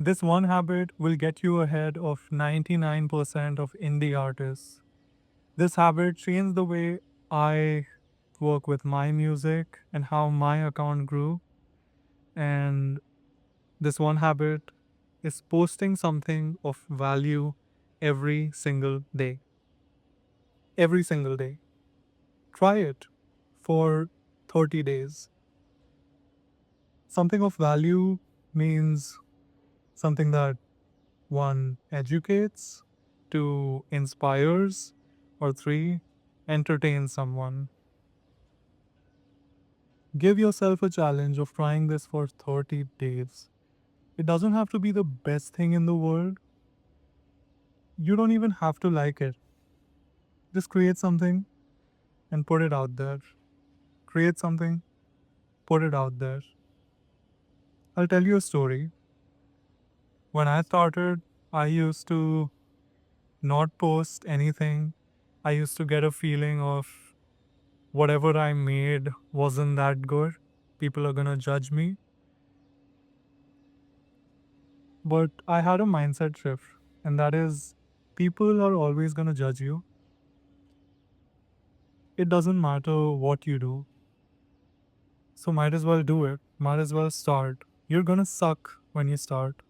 This one habit will get you ahead of 99% of indie artists. This habit changed the way I work with my music and how my account grew. And this one habit is posting something of value every single day. Every single day. Try it for 30 days. Something of value means something that one educates, two inspires, or three entertains someone. Give yourself a challenge of trying this for 30 days. It doesn't have to be the best thing in the world. You don't even have to like it. Just create something and put it out there. Create something, put it out there. I'll tell you a story. When I started, I used to not post anything. I used to get a feeling of whatever I made wasn't that good. People are gonna judge me. But I had a mindset shift, and that is people are always gonna judge you. It doesn't matter what you do. So might as well do it. Might as well start. You're gonna suck when you start.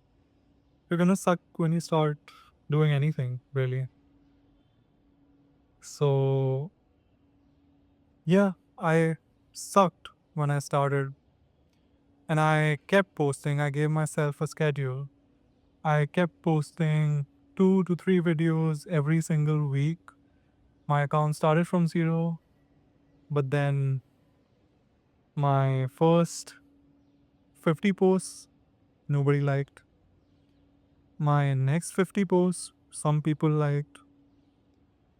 You're gonna suck when you start doing anything, really. So yeah, I sucked when I started and I kept posting. I gave myself a schedule. I kept posting 2 to 3 videos every single week. My account started from zero, but then my first 50 posts, nobody liked. My next 50 posts, some people liked.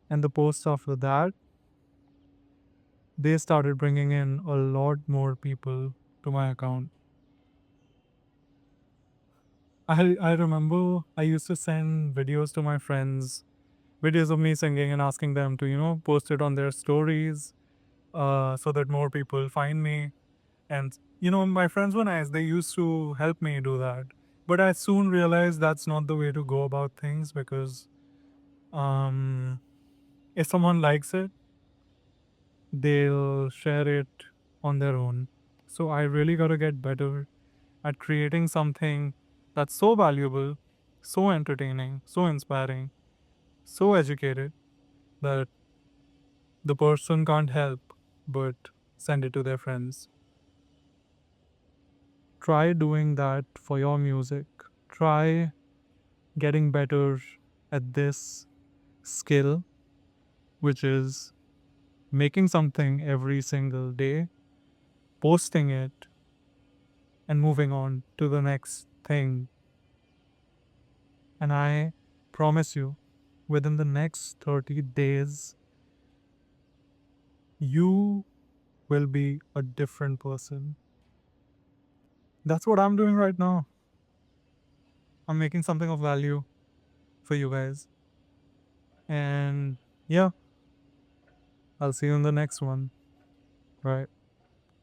And the posts after that, they started bringing in a lot more people to my account. I remember I used to send videos to my friends, videos of me singing and asking them to, post it on their stories so that more people find me. And, my friends were nice. They used to help me do that. But I soon realized that's not the way to go about things because um, if someone likes it, they'll share it on their own. So I really got to get better at creating something that's so valuable, so entertaining, so inspiring, so educated that the person can't help but send it to their friends. Try doing that for your music. Try getting better at this skill, which is making something every single day, posting it, and moving on to the next thing. And I promise you, within the next 30 days, you will be a different person. That's what I'm doing right now. I'm making something of value for you guys. And yeah, I'll see you in the next one. Right.